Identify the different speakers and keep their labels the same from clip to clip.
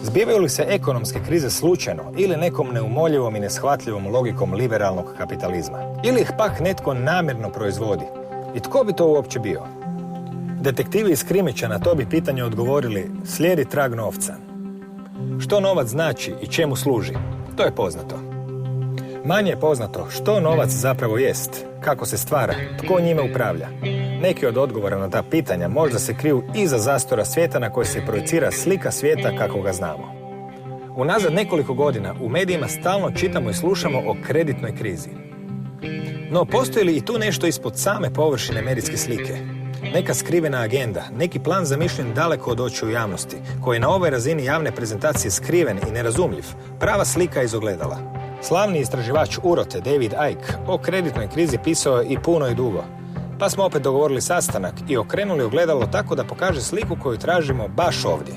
Speaker 1: Zbivaju li se ekonomske krize slučajno ili nekom neumoljivom i neshvatljivom logikom liberalnog kapitalizma? Ili ih pak netko namjerno proizvodi? I tko bi to uopće bio? Detektivi iz Krimića na to bi pitanje odgovorili: slijedi trag novca. Što novac znači i čemu služi? To je poznato. Manje je poznato što novac zapravo jest, kako se stvara, tko njime upravlja. Neki od odgovora na ta pitanja možda se kriju iza zastora svijeta na koji se projicira slika svijeta kako ga znamo. Unazad nekoliko godina u medijima stalno čitamo i slušamo o kreditnoj krizi. No postoji li i tu nešto ispod same površine medijske slike? Neka skrivena agenda, neki plan zamišljen daleko od očiju javnosti, koji je na ovoj razini javne prezentacije skriven i nerazumljiv, prava slika iz ogledala. Slavni istraživač urote David Icke o kreditnoj krizi pisao je i puno i dugo. Pa smo opet dogovorili sastanak i okrenuli ogledalo tako da pokaže sliku koju tražimo baš ovdje.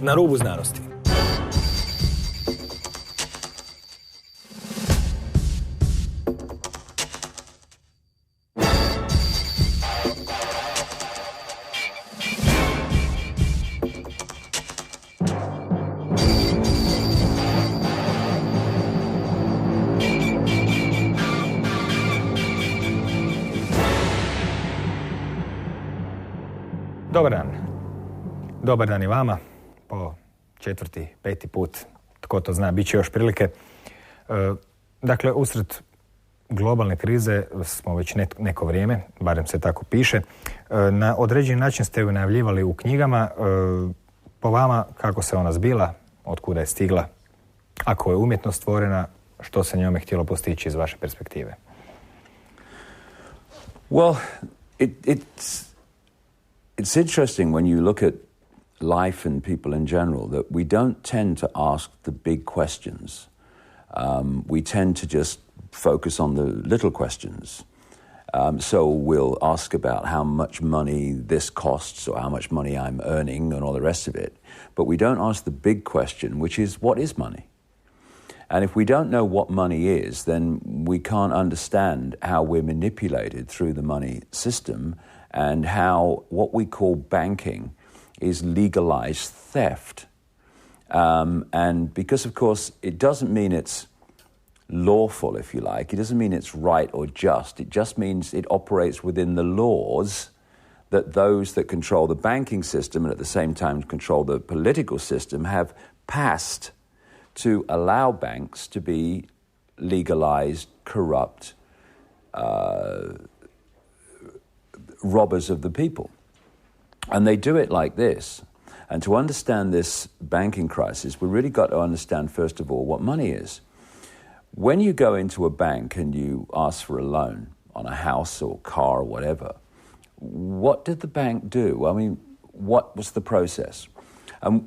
Speaker 1: Na rubu znanosti. Dobar dan. Dobar dan i vama. Po 4., 5. put, tko to zna, bit će još prilike. Dakle, usred globalne krize smo već neko vrijeme, barem se tako piše. Na određeni način ste ju najavljivali u knjigama. Po vama, kako se ona zbila, otkuda je stigla, ako je umjetno stvorena, što se njome htjelo postići iz vaše perspektive?
Speaker 2: Well, It's interesting when you look at life and people in general that we don't tend to ask the big questions. We tend to just focus on the little questions. So we'll ask about how much money this costs or how much money I'm earning and all the rest of it. But we don't ask the big question, which is, what is money? And if we don't know what money is, then we can't understand how we're manipulated through the money system and how what we call banking is legalized theft. And because, of course, it doesn't mean it's lawful, if you like. It doesn't mean it's right or just. It just means it operates within the laws that those that control the banking system and at the same time control the political system have passed to allow banks to be legalized, corrupt, robbers of the people. And they do it like this. And to understand this banking crisis, we really got to understand, first of all, what money is. When you go into a bank and you ask for a loan on a house or car or whatever, what did the bank do? I mean, what was the process?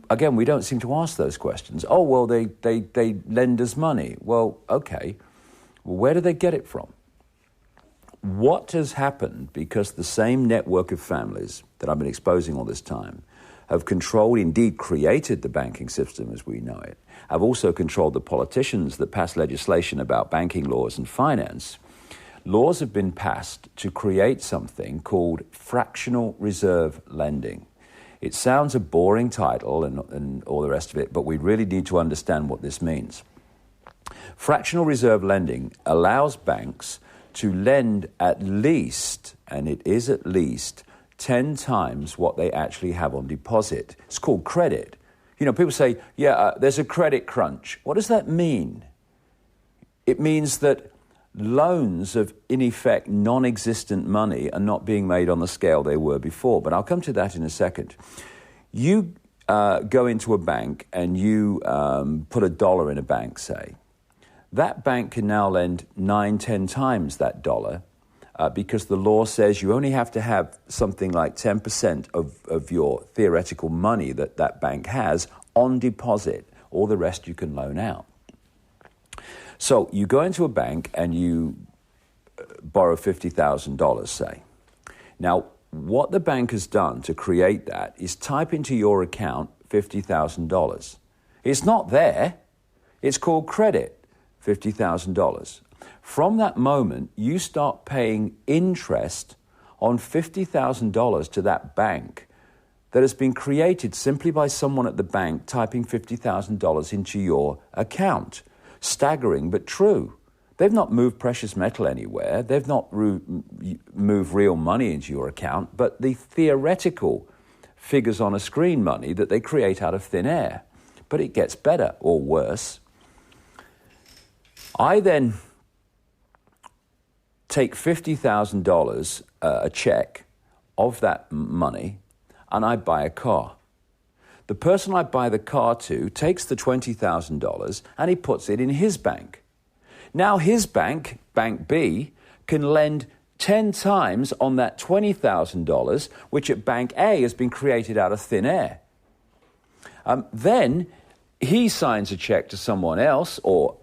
Speaker 2: Again, we don't seem to ask those questions. Oh, well, they lend us money. Well, okay. Well, where do they get it from? What has happened, because the same network of families that I've been exposing all this time have controlled, indeed created the banking system as we know it, have also controlled the politicians that pass legislation about banking laws and finance. Laws have been passed to create something called fractional reserve lending. It sounds a boring title and all the rest of it, but we really need to understand what this means. Fractional reserve lending allows banks to lend at least, and it is at least, 10 times what they actually have on deposit. It's called credit. You know, people say, there's a credit crunch. What does that mean? It means that loans of, in effect, non-existent money are not being made on the scale they were before. But I'll come to that in a second. You go into a bank and you put $1 in a bank, say. That bank can now lend 9-10 times that dollar because the law says you only have to have something like 10% of your theoretical money that bank has on deposit. All the rest you can loan out. So you go into a bank and you borrow $50,000, say. Now, what the bank has done to create that is type into your account $50,000. It's not there. It's called credit. $50,000. From that moment, you start paying interest on $50,000 to that bank that has been created simply by someone at the bank typing $50,000 into your account. Staggering, but true. They've not moved precious metal anywhere. They've not moved real money into your account, but the theoretical figures on a screen money that they create out of thin air. But it gets better or worse. I then take $50,000, a check of that money, and I buy a car. The person I buy the car to takes the $20,000 and he puts it in his bank. Now his bank, Bank B, can lend 10 times on that $20,000, which at Bank A has been created out of thin air. Then he signs a check to someone else or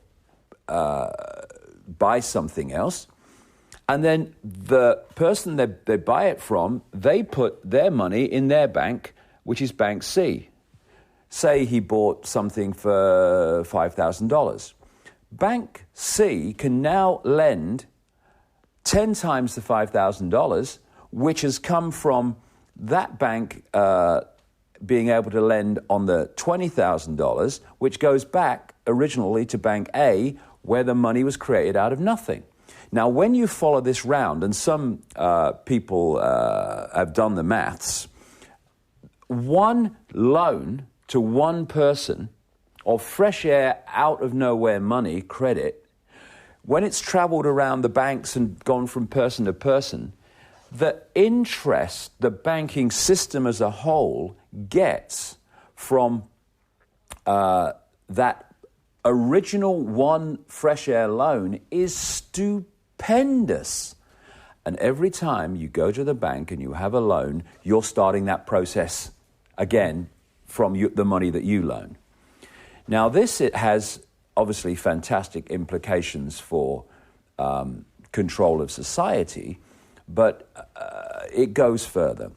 Speaker 2: buys something else. And then the person they buy it from, they put their money in their bank, which is Bank C. Say he bought something for $5,000. Bank C can now lend 10 times the $5,000, which has come from that bank being able to lend on the $20,000, which goes back originally to Bank A, where the money was created out of nothing. Now, when you follow this round, and some people have done the maths, one loan to one person of fresh air, out of nowhere money, credit, when it's traveled around the banks and gone from person to person, the interest the banking system as a whole gets from that original one fresh air loan is stupendous. And every time you go to the bank and you have a loan, you're starting that process again from the money that you loan. Now, it has obviously fantastic implications for control of society, but it goes further.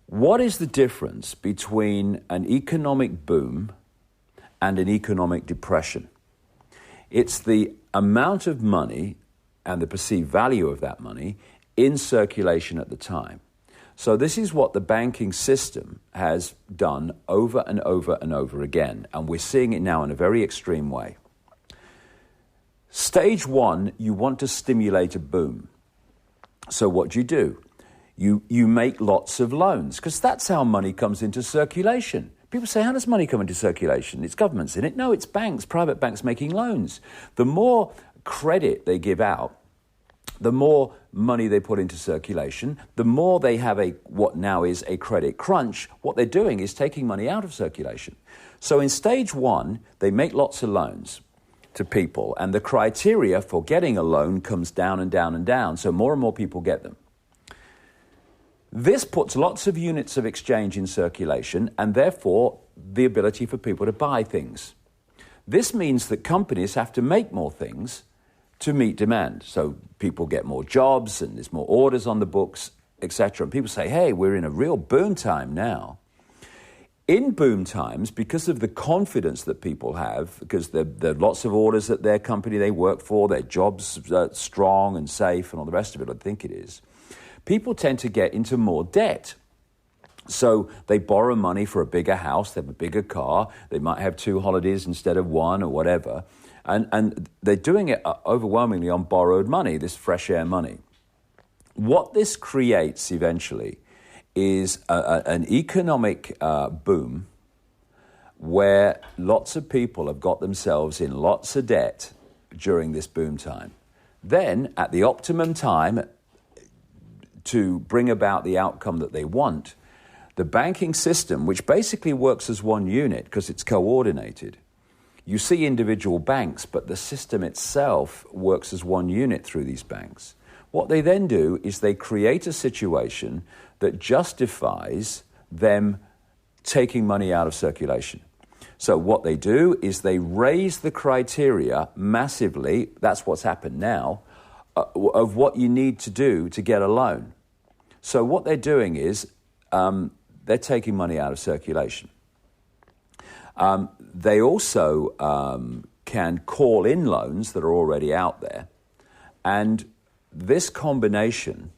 Speaker 2: What is the difference between an economic boom and an economic depression? It's the amount of money and the perceived value of that money in circulation at the time. So this is what the banking system has done over and over and over again, and we're seeing it now in a very extreme way. Stage one, you want to stimulate a boom. So what do? You make lots of loans, because that's how money comes into circulation. People say, how does money come into circulation? It's governments in it. No, it's banks, private banks making loans. The more credit they give out, the more money they put into circulation, the more they have what now is a credit crunch. What they're doing is taking money out of circulation. So in stage one, they make lots of loans to people, and the criteria for getting a loan comes down and down and down, so more and more people get them. This puts lots of units of exchange in circulation, and therefore the ability for people to buy things. This means that companies have to make more things to meet demand. So people get more jobs and there's more orders on the books, etc. And people say, hey, we're in a real boom time now. In boom times, because of the confidence that people have, because there are lots of orders at their company they work for, their jobs are strong and safe and all the rest of it, I think it is, people tend to get into more debt. So they borrow money for a bigger house, they have a bigger car, they might have 2 holidays instead of 1 or whatever. And they're doing it overwhelmingly on borrowed money, this fresh air money. What this creates eventually is an economic boom where lots of people have got themselves in lots of debt during this boom time. Then, at the optimum time, to bring about the outcome that they want, the banking system, which basically works as one unit because it's coordinated. You see individual banks, but the system itself works as one unit through these banks. What they then do is they create a situation that justifies them taking money out of circulation. So what they do is they raise the criteria massively, that's what's happened now, of what you need to do to get a loan. So what they're doing is they're taking money out of circulation. They also can call in loans that are already out there. And this combination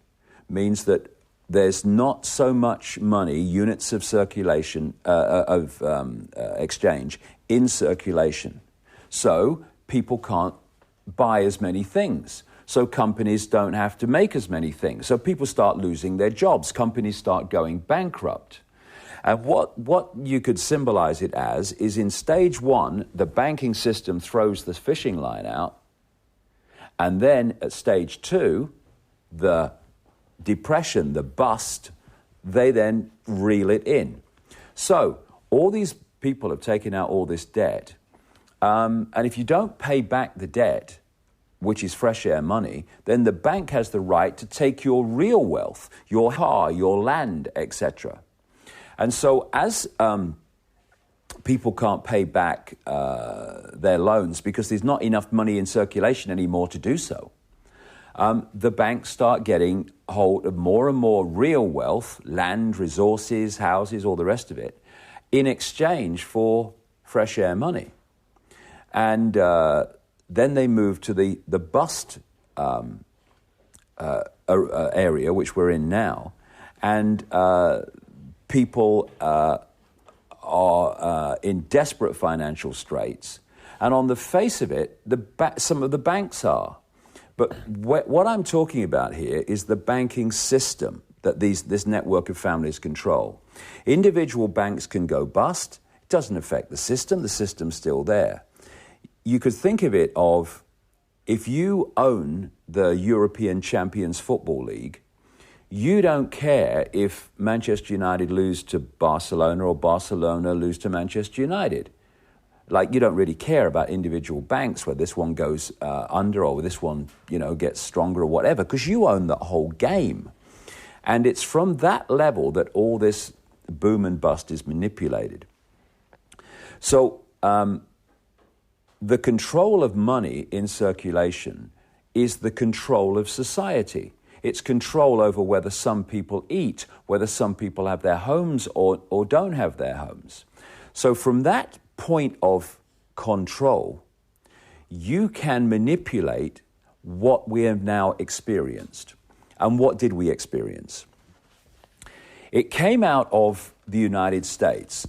Speaker 2: means that there's not so much money, units of circulation, exchange in circulation. So people can't buy as many things. So companies don't have to make as many things. So people start losing their jobs. Companies start going bankrupt. And what you could symbolize it as is in stage one, the banking system throws the fishing line out. And then at stage two, the depression, the bust, they then reel it in. So all these people have taken out all this debt. And if you don't pay back the debt, which is fresh air money, then the bank has the right to take your real wealth, your car, your land, etc. And so as people can't pay back their loans because there's not enough money in circulation anymore to do so, the banks start getting hold of more and more real wealth, land, resources, houses, all the rest of it, in exchange for fresh air money. And then they move to the bust area, which we're in now, and people are in desperate financial straits. And on the face of it, some of the banks are. But what I'm talking about here is the banking system that this network of families control. Individual banks can go bust. It doesn't affect the system. The system's still there. You could think of it of, if you own the European Champions Football League, you don't care if Manchester United lose to Barcelona or Barcelona lose to Manchester United. Like, you don't really care about individual banks, where this one goes under or this one, gets stronger or whatever, because you own the whole game. And it's from that level that all this boom and bust is manipulated. So, the control of money in circulation is the control of society. It's control over whether some people eat, whether some people have their homes or don't have their homes. So from that point of control, you can manipulate what we have now experienced. And what did we experience? It came out of the United States.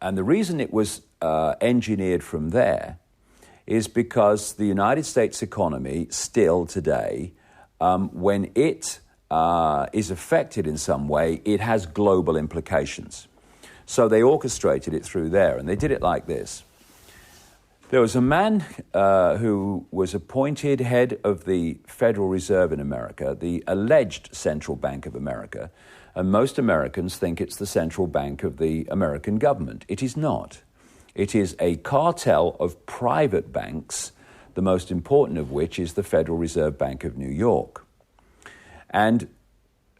Speaker 2: And the reason it was engineered from there is because the United States economy still today, when it is affected in some way, it has global implications. So they orchestrated it through there, and they did it like this. There was a man who was appointed head of the Federal Reserve in America, the alleged Central Bank of America, and most Americans think it's the central bank of the American government. It is not. It is a cartel of private banks, the most important of which is the Federal Reserve Bank of New York. And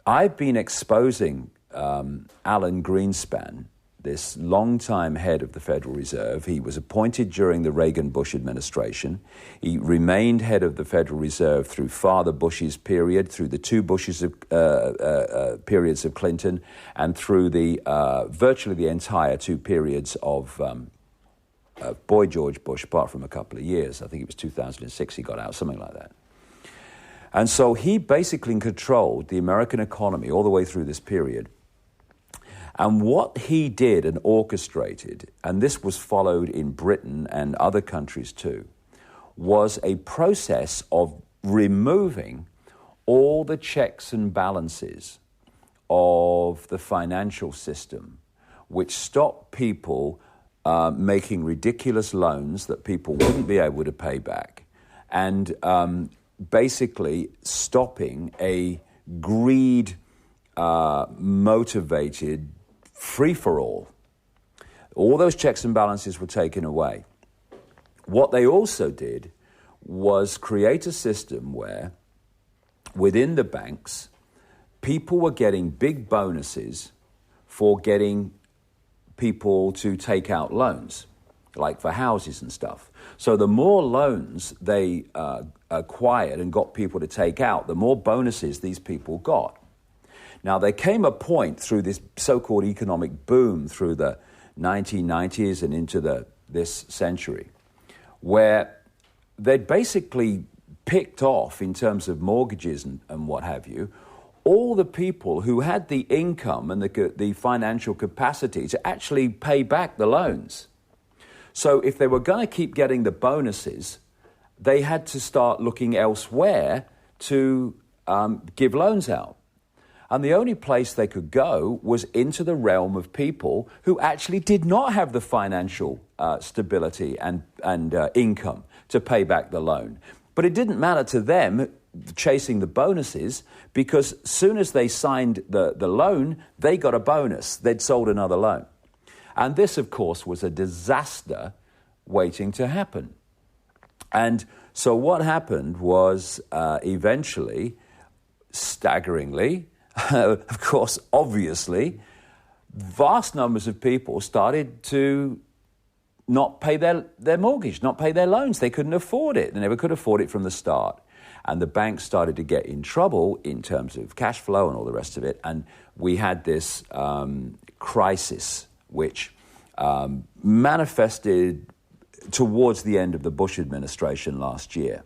Speaker 2: I've been exposing Alan Greenspan, this longtime head of the Federal Reserve. He was appointed during the Reagan-Bush administration. He remained head of the Federal Reserve through Father Bush's period, through the two Bushes periods of Clinton, and through the virtually the entire two periods of Boy George Bush, apart from a couple of years. I think it was 2006 he got out, something like that. And so he basically controlled the American economy all the way through this period. And what he did and orchestrated, and this was followed in Britain and other countries too, was a process of removing all the checks and balances of the financial system, which stopped people making ridiculous loans that people wouldn't be able to pay back, and basically stopping a greed-motivated free-for-all. All those checks and balances were taken away. What they also did was create a system where, within the banks, people were getting big bonuses for getting people to take out loans, like for houses and stuff. So the more loans they acquired and got people to take out, the more bonuses these people got. Now, there came a point through this so-called economic boom through the 1990s and into this century, where they'd basically picked off, in terms of mortgages and what have you, all the people who had the income and the financial capacity to actually pay back the loans. So if they were going to keep getting the bonuses, they had to start looking elsewhere to give loans out. And the only place they could go was into the realm of people who actually did not have the financial stability and income to pay back the loan. But it didn't matter to them chasing the bonuses, because as soon as they signed the loan, they got a bonus. They'd sold another loan. And this, of course, was a disaster waiting to happen. And so what happened was eventually, staggeringly, of course, obviously, vast numbers of people started to not pay their mortgage, not pay their loans. They couldn't afford it. They never could afford it from the start. And the banks started to get in trouble in terms of cash flow and all the rest of it. And we had this crisis, which manifested towards the end of the Bush administration last year.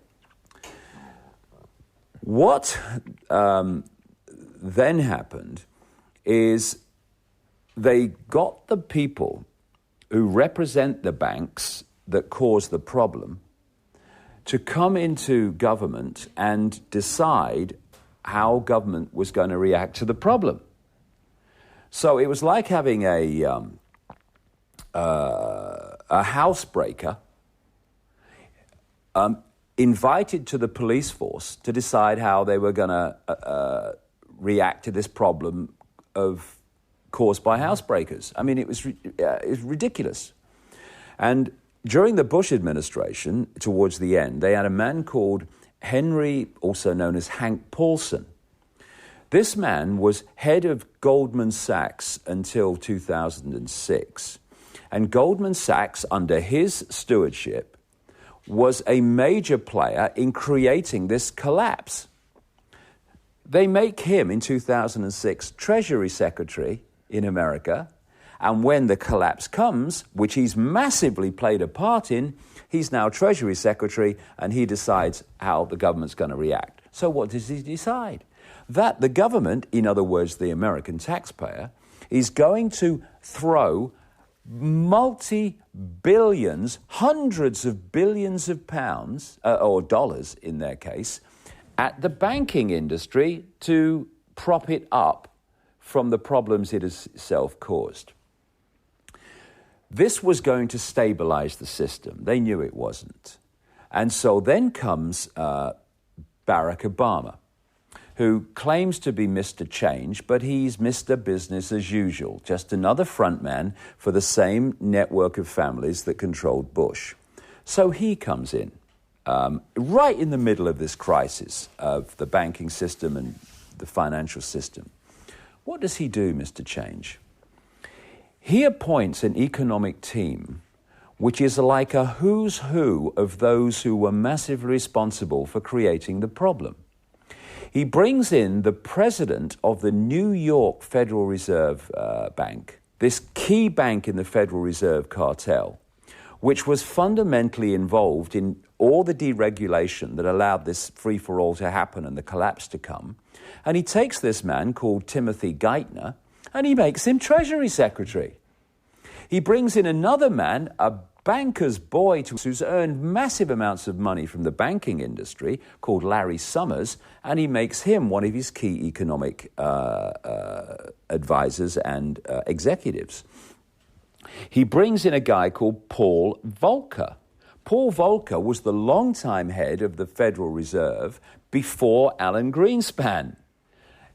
Speaker 2: What then happened is they got the people who represent the banks that caused the problem to come into government and decide how government was going to react to the problem. So it was like having a housebreaker invited to the police force to decide how they were going to react to this problem caused by housebreakers. I mean, it was ridiculous. And during the Bush administration, towards the end, they had a man called Henry, also known as Hank Paulson. This man was head of Goldman Sachs until 2006. And Goldman Sachs, under his stewardship, was a major player in creating this collapse. They make him, in 2006, Treasury Secretary in America. And when the collapse comes, which he's massively played a part in, he's now Treasury Secretary, and he decides how the government's going to react. So what does he decide? That the government, in other words, the American taxpayer, is going to throw multi-billions, hundreds of billions of pounds, or dollars in their case, at the banking industry to prop it up from the problems it has itself caused. This was going to stabilize the system. They knew it wasn't. And so then comes Barack Obama, who claims to be Mr. Change, but he's Mr. Business as usual, just another frontman for the same network of families that controlled Bush. So he comes in, right in the middle of this crisis of the banking system and the financial system. What does he do, Mr. Change? He appoints an economic team which is like a who's who of those who were massively responsible for creating the problem. He brings in the president of the New York Federal Reserve Bank, this key bank in the Federal Reserve cartel, which was fundamentally involved in all the deregulation that allowed this free-for-all to happen and the collapse to come. And he takes this man called Timothy Geithner, and he makes him Treasury Secretary. He brings in another man, a banker's boy who's earned massive amounts of money from the banking industry, called Larry Summers, and he makes him one of his key economic advisors and executives. He brings in a guy called Paul Volcker. Paul Volcker was the longtime head of the Federal Reserve before Alan Greenspan.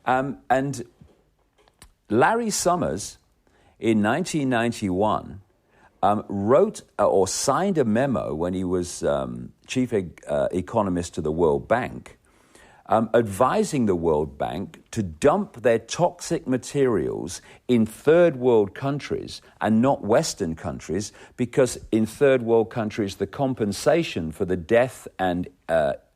Speaker 2: And Larry Summers, in 1991, wrote or signed a memo when he was chief economist to the World Bank, advising the World Bank to dump their toxic materials in third world countries and not Western countries, because in third world countries the compensation for the death and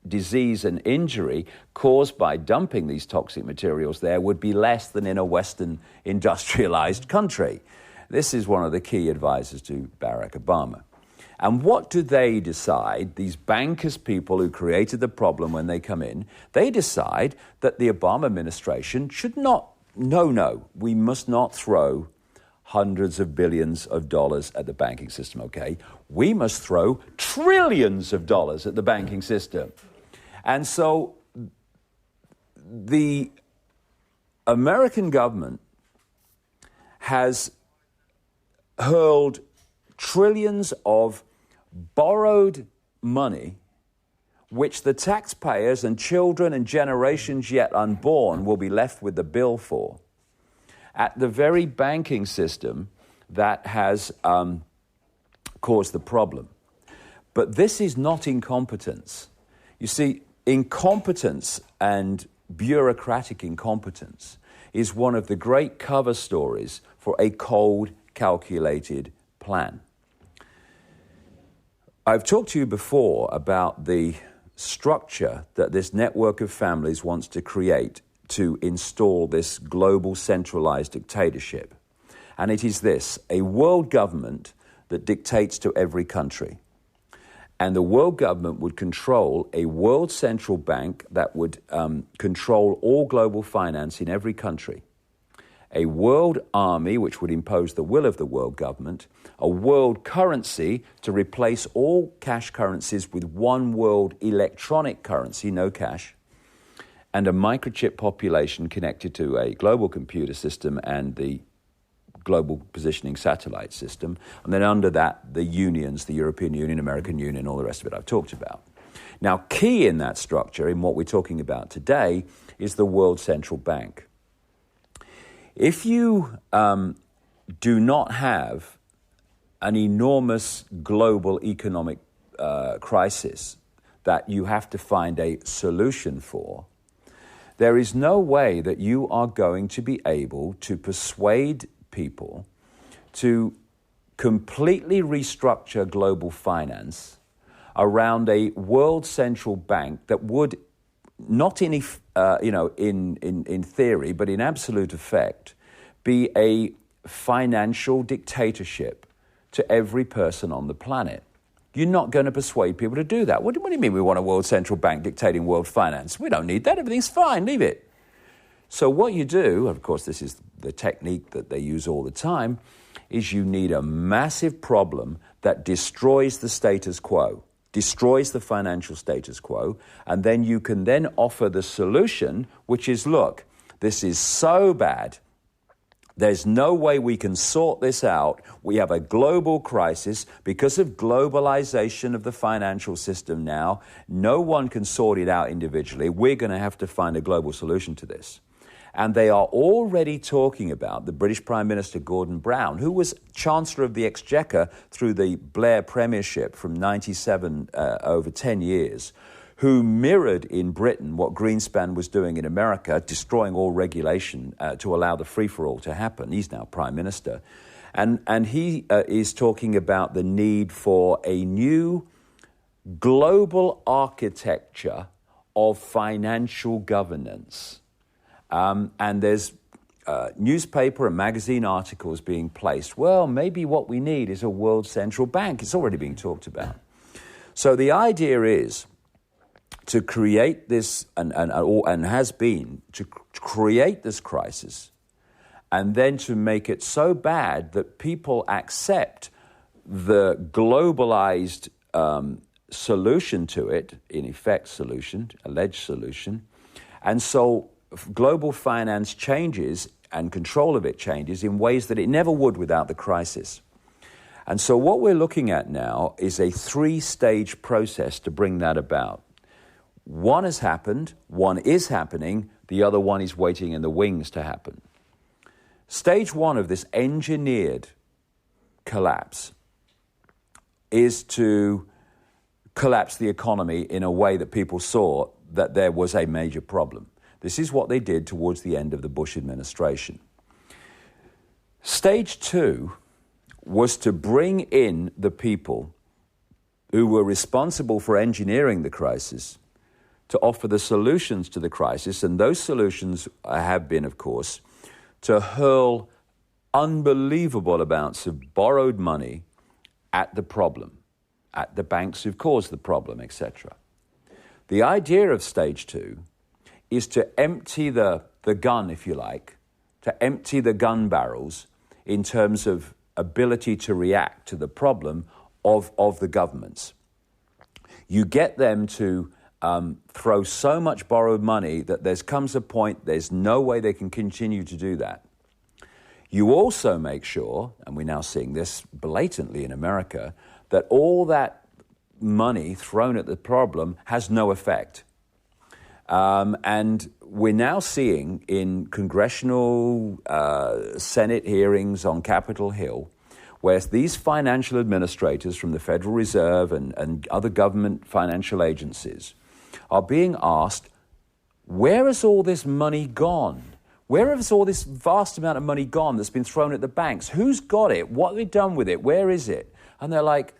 Speaker 2: disease and injury caused by dumping these toxic materials there would be less than in a Western industrialized country. This is one of the key advisors to Barack Obama. And what do they decide, these bankers people who created the problem when they come in? They decide that the Obama administration should not, we must not throw hundreds of billions of dollars at the banking system, okay? We must throw trillions of dollars at the banking system. And so the American government has hurled trillions of borrowed money, which the taxpayers and children and generations yet unborn will be left with the bill for, at the very banking system that has caused the problem. But this is not incompetence. You see, incompetence and bureaucratic incompetence is one of the great cover stories for a cold, calculated plan. I've talked to you before about the structure that this network of families wants to create to install this global centralized dictatorship. And it is this, a world government that dictates to every country. And the world government would control a world central bank that would control all global finance in every country. A world army which would impose the will of the world government, a world currency to replace all cash currencies with one world electronic currency, no cash, and a microchip population connected to a global computer system and the global positioning satellite system, and then under that, the unions, the European Union, American Union, all the rest of it I've talked about. Now, key in that structure, in what we're talking about today, is the World Central Bank. If you do not have an enormous global economic crisis that you have to find a solution for, there is no way that you are going to be able to persuade people to completely restructure global finance around a world central bank that would not in theory, but in absolute effect, be a financial dictatorship to every person on the planet. You're not going to persuade people to do that. What do you mean we want a world central bank dictating world finance? We don't need that. Everything's fine. Leave it. So what you do, of course, this is the technique that they use all the time, is you need a massive problem that destroys the status quo, destroys the financial status quo, and then you can then offer the solution, which is, look, this is so bad, there's no way we can sort this out. We have a global crisis because of globalization of the financial system now. No one can sort it out individually. We're going to have to find a global solution to this. And they are already talking about the British Prime Minister Gordon Brown, who was Chancellor of the Exchequer through the Blair Premiership from 97 over 10 years, who mirrored in Britain what Greenspan was doing in America, destroying all regulation to allow the free-for-all to happen. He's now Prime Minister. And he is talking about the need for a new global architecture of financial governance. And there's newspaper and magazine articles being placed. Well, maybe what we need is a world central bank. It's already being talked about. So the idea is to create this, and has been, to create this crisis, and then to make it so bad that people accept the globalized solution to it, in effect solution, alleged solution, and so global finance changes and control of it changes in ways that it never would without the crisis. And so what we're looking at now is a three-stage process to bring that about. One has happened, one is happening, the other one is waiting in the wings to happen. Stage one of this engineered collapse is to collapse the economy in a way that people saw that there was a major problem. This is what they did towards the end of the Bush administration. Stage two was to bring in the people who were responsible for engineering the crisis to offer the solutions to the crisis, and those solutions have been, of course, to hurl unbelievable amounts of borrowed money at the problem. at the banks who've caused the problem, etc. The idea of stage 2 is to empty the gun, if you like, to empty the gun barrels in terms of ability to react to the problem of the governments. You get them to throw so much borrowed money that there comes a point there's no way they can continue to do that. You also make sure, and we're now seeing this blatantly in America, that all that money thrown at the problem has no effect. And we're now seeing in congressional Senate hearings on Capitol Hill, where these financial administrators from the Federal Reserve and other government financial agencies are being asked, where has all this money gone? Where has all this vast amount of money gone that's been thrown at the banks? Who's got it? What have they done with it? Where is it? And they're like,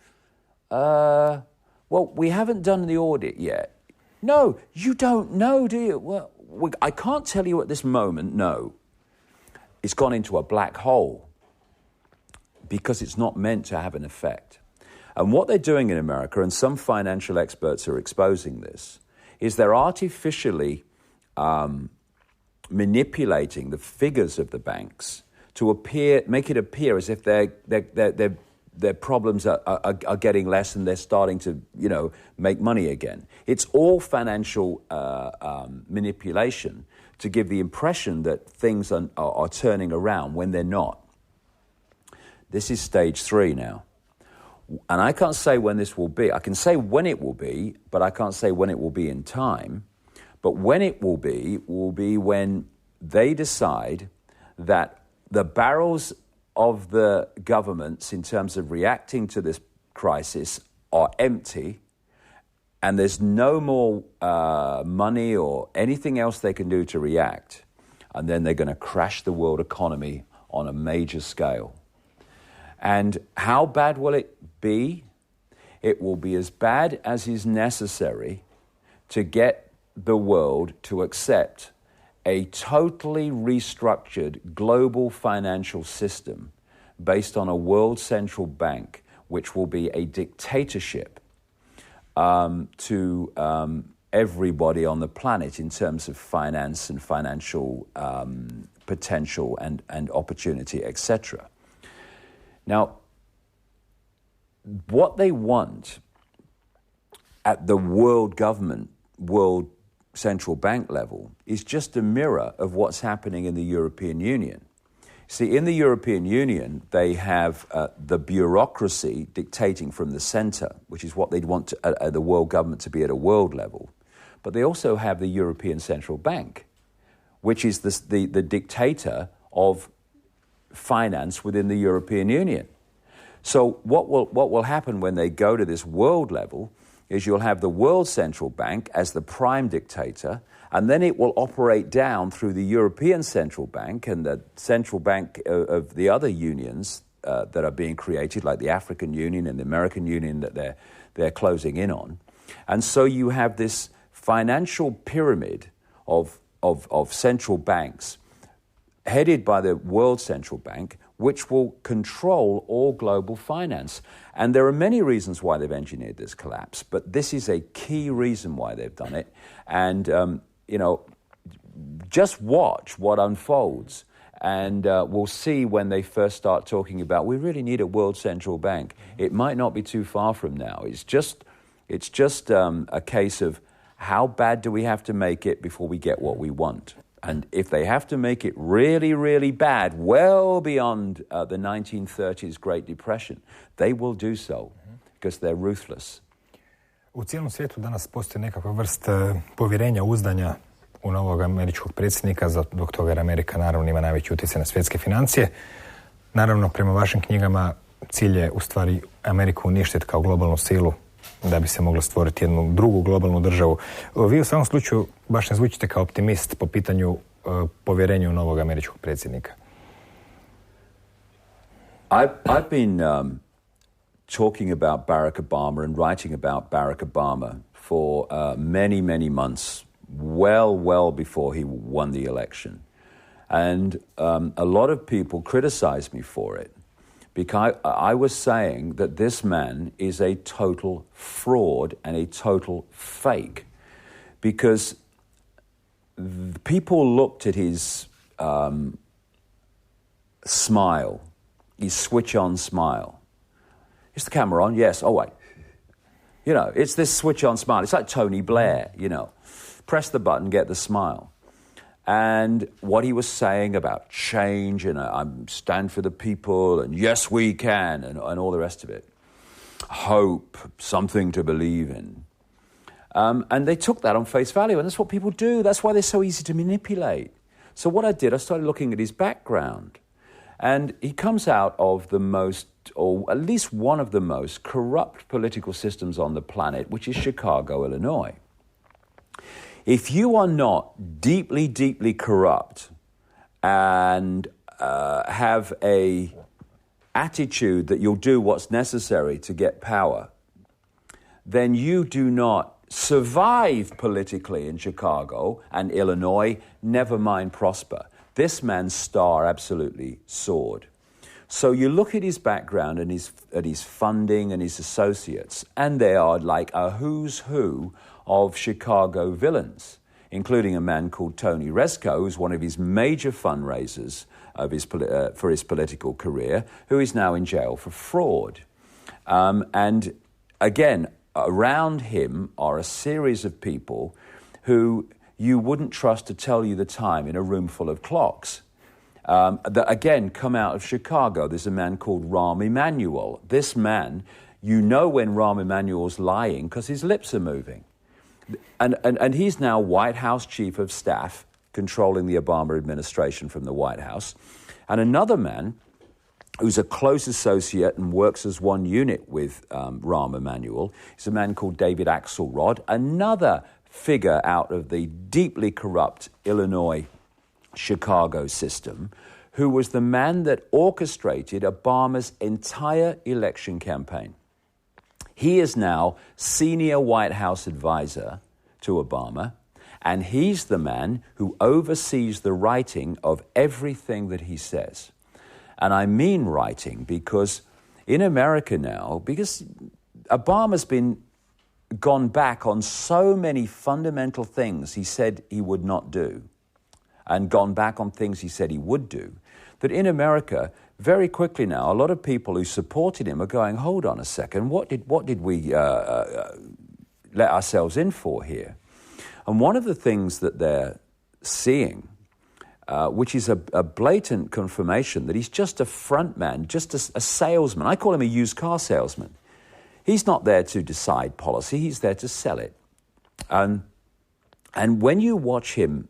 Speaker 2: well, we haven't done the audit yet. No, you don't know, do you? Well, I can't tell you at this moment, no. It's gone into a black hole because it's not meant to have an effect. And what they're doing in America, and some financial experts are exposing this, is they're artificially manipulating the figures of the banks to make it appear as if their problems are getting less and they're starting to, make money again. It's all financial manipulation to give the impression that things are turning around when they're not. This is stage 3 now. And I can't say when this will be. I can say when it will be, but I can't say when it will be in time. But when it will be when they decide that the barrels of the governments in terms of reacting to this crisis are empty and there's no more money or anything else they can do to react, and then they're going to crash the world economy on a major scale. And how bad will it be? It will be as bad as is necessary to get the world to accept a totally restructured global financial system based on a world central bank, which will be a dictatorship to everybody on the planet in terms of finance and financial potential and opportunity, etc. Now, what they want at the world government, world central bank level is just a mirror of what's happening in the European Union. See, in the European Union, they have the bureaucracy dictating from the center, which is what they'd want the world government to be at a world level. But they also have the European Central Bank, which is the dictator of finance within the European Union. So what will happen when they go to this world level is you'll have the World Central Bank as the prime dictator, and then it will operate down through the European Central Bank and the central bank of the other unions that are being created, like the African Union and the American Union that they're closing in on. And so you have this financial pyramid of central banks headed by the World Central Bank, which will control all global finance. And there are many reasons why they've engineered this collapse, but this is a key reason why they've done it. And, just watch what unfolds. And we'll see when they first start talking about, we really need a world central bank. It might not be too far from now. It's just a case of how bad do we have to make it before we get what we want? And if they have to make it really, really bad, well beyond the 1930s Great Depression, they will do so because they're ruthless.
Speaker 1: U cijelom svijetu danas postoji nekakva vrsta povjerenja, uzdanja u novog američkog predsjednika, zbog toga jer Amerika naravno ima najveći utjecaj na svjetske financije. Naravno, prema vašim knjigama, cilj je u stvari Ameriku uništiti kao globalnu silu da bi se moglo stvoriti jednu drugu globalnu državu. Vi u svakom slučaju baš ne zvučite kao optimist po pitanju povjerenja u novog američkog predsjednika.
Speaker 2: I've been talking about Barack Obama and writing about Barack Obama for many, many months, well before he won the election. And a lot of people criticized me for it because I was saying that this man is a total fraud and a total fake, because people looked at his smile, his switch-on smile. Is the camera on? Yes. Oh, wait. You know, it's this switch-on smile. It's like Tony Blair, you know. Press the button, get the smile. And what he was saying about change and I stand for the people and yes, we can and all the rest of it. Hope, something to believe in. And they took that on face value, and that's what people do. That's why they're so easy to manipulate. So what I did, I started looking at his background. And he comes out of the most, or at least one of the most corrupt political systems on the planet, which is Chicago, Illinois. If you are not deeply, deeply corrupt and have a attitude that you'll do what's necessary to get power, then you do not survive politically in Chicago and Illinois, never mind prosper. This man's star absolutely soared. So you look at his background and his funding and his associates, and they are like a who's who of Chicago villains, including a man called Tony Rezko, who's one of his major fundraisers of for his political career, who is now in jail for fraud. And again, around him are a series of people who you wouldn't trust to tell you the time in a room full of clocks. That again come out of Chicago. There's a man called Rahm Emanuel. This man, you know when Rahm Emanuel's lying because his lips are moving. And he's now White House Chief of Staff, controlling the Obama administration from the White House. And another man who's a close associate and works as one unit with Rahm Emanuel is a man called David Axelrod, another figure out of the deeply corrupt Illinois Chicago system, who was the man that orchestrated Obama's entire election campaign. He is now senior White House advisor to Obama, and he's the man who oversees the writing of everything that he says. And I mean writing because in America now, because Obama's gone back on so many fundamental things he said he would not do, and gone back on things he said he would do, that in America, very quickly now, a lot of people who supported him are going, hold on a second, what did we let ourselves in for here? And one of the things that they're seeing, which is a blatant confirmation that he's just a front man, just a salesman. I call him a used car salesman. He's not there to decide policy, he's there to sell it. And when you watch him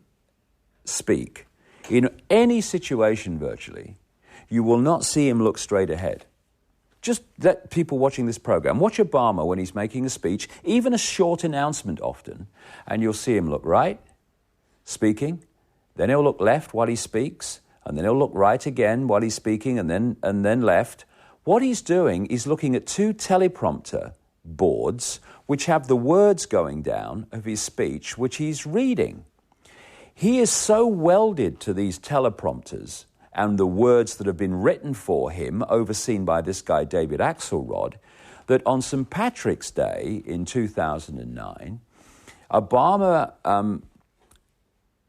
Speaker 2: speak, in any situation virtually, you will not see him look straight ahead. Just let people watching this program watch Obama when he's making a speech, even a short announcement often, and you'll see him look right, speaking, then he'll look left while he speaks, and then he'll look right again while he's speaking, and then left. What he's doing is looking at two teleprompter boards which have the words going down of his speech, which he's reading. He is so welded to these teleprompters and the words that have been written for him, overseen by this guy, David Axelrod, that on St. Patrick's Day in 2009, Obama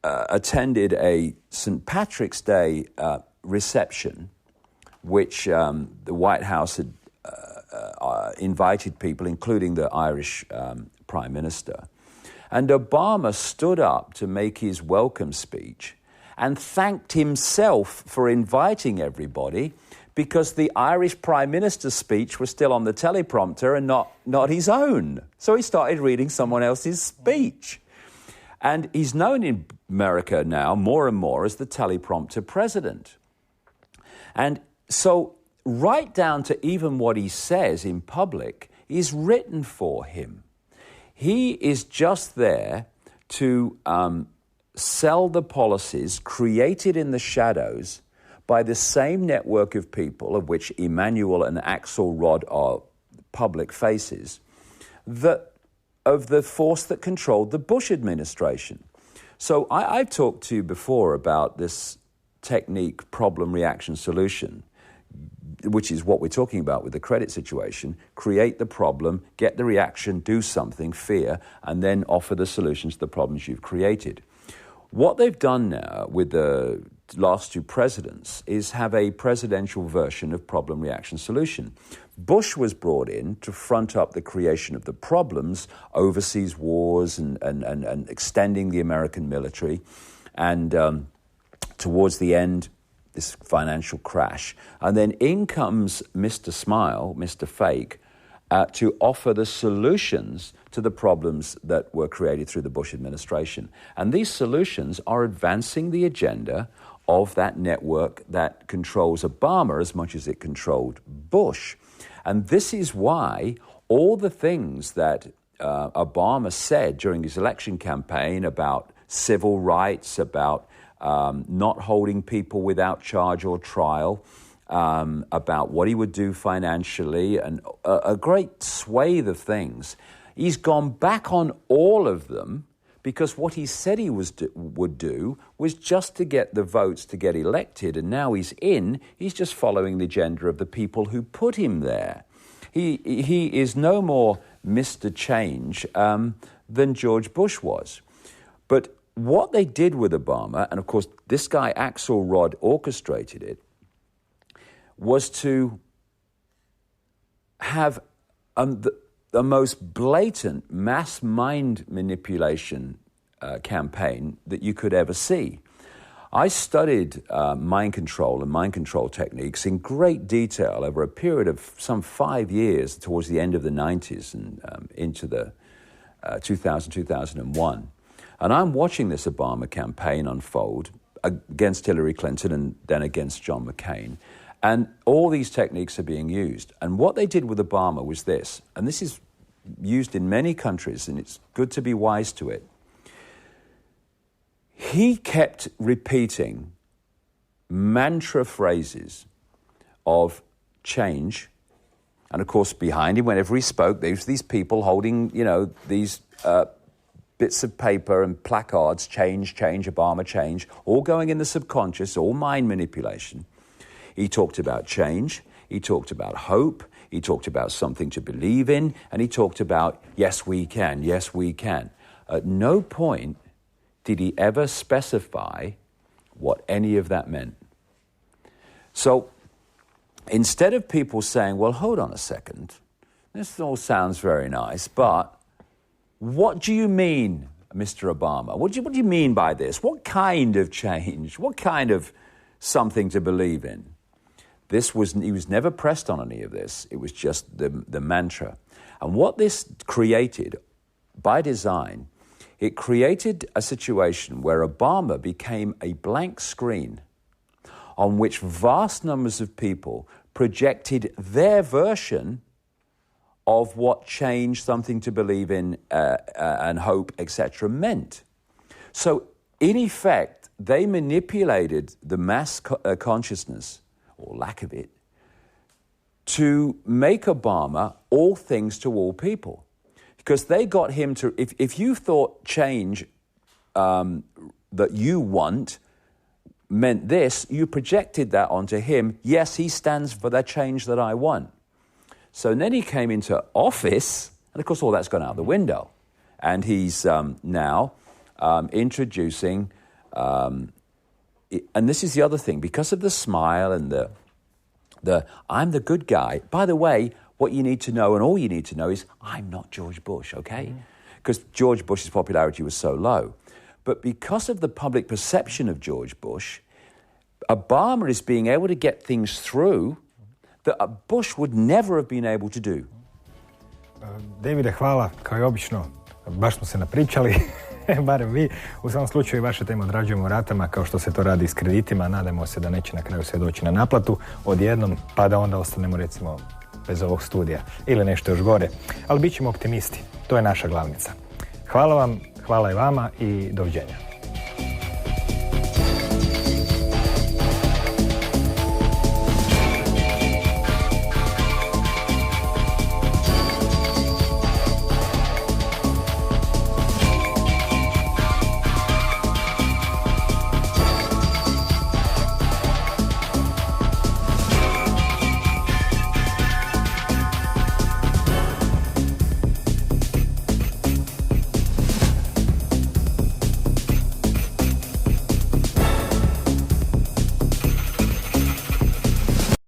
Speaker 2: attended a St. Patrick's Day reception, which the White House had invited people, including the Irish Prime Minister. And Obama stood up to make his welcome speech and thanked himself for inviting everybody because the Irish Prime Minister's speech was still on the teleprompter and not his own. So he started reading someone else's speech. And he's known in America now more and more as the teleprompter president. And so right down to even what he says in public is written for him. He is just there to sell the policies created in the shadows by the same network of people, of which Emanuel and Axelrod are public faces, of the force that controlled the Bush administration. So I've talked to you before about this technique, problem, reaction, solution. which is what we're talking about with the credit situation, create the problem, get the reaction, do something, fear, and then offer the solutions to the problems you've created. What they've done now with the last two presidents is have a presidential version of problem, reaction, solution. Bush was brought in to front up the creation of the problems, overseas wars and extending the American military, and towards the end, this financial crash. And then in comes Mr. Smile, Mr. Fake, to offer the solutions to the problems that were created through the Bush administration. And these solutions are advancing the agenda of that network that controls Obama as much as it controlled Bush. And this is why all the things that Obama said during his election campaign about civil rights, about not holding people without charge or trial, about what he would do financially, and a great swathe of things. He's gone back on all of them because what he said he would do was just to get the votes to get elected, and now he's just following the agenda of the people who put him there. He is no more Mr. Change than George Bush was. But what they did with Obama, and of course this guy Axel Rod orchestrated it, was to have the most blatant mass mind manipulation campaign that you could ever see. I studied mind control and mind control techniques in great detail over a period of some 5 years towards the end of the 90s and into the 2001. And I'm watching this Obama campaign unfold against Hillary Clinton and then against John McCain. And all these techniques are being used. And what they did with Obama was this, and this is used in many countries, and it's good to be wise to it. He kept repeating mantra phrases of change. And of course, behind him, whenever he spoke, there was these people holding, these bits of paper and placards, change, Obama, change, all going in the subconscious, all mind manipulation. He talked about change, he talked about hope, he talked about something to believe in, and he talked about, yes, we can, yes, we can. At no point did he ever specify what any of that meant. So instead of people saying, well, hold on a second, this all sounds very nice, but what do you mean, Mr. Obama? What do you mean by this? What kind of change? What kind of something to believe in? He was never pressed on any of this. It was just the mantra. And what this created, by design, it created a situation where Obama became a blank screen on which vast numbers of people projected their version of what change, something to believe in, and hope, etc. meant. So, in effect, they manipulated the mass consciousness, or lack of it, to make Obama all things to all people. Because they got him to, if you thought change that you want meant this, you projected that onto him. Yes, he stands for that change that I want. So then he came into office, and of course all that's gone out the window. And he's now introducing, and this is the other thing, because of the smile and the I'm the good guy. By the way, what you need to know, and all you need to know, is I'm not George Bush, okay? Because George Bush's popularity was so low. But because of the public perception of George Bush, Obama is being able to get things through that Bush would never have been able to do.
Speaker 1: Davide, hvala, kao i obično, baš smo se napričali, barem vi. U svakom slučaju vaše teme odrađujemo ratama kao što se to radi s kreditima. Nadamo se da neće na kraju sve doći na naplatu odjednom, pa da onda ostanemo recimo bez ovog studija ili nešto još gore. Ali bit ćemo optimisti, to je naša glavnica. Hvala vam, hvala i vama i doviđenja.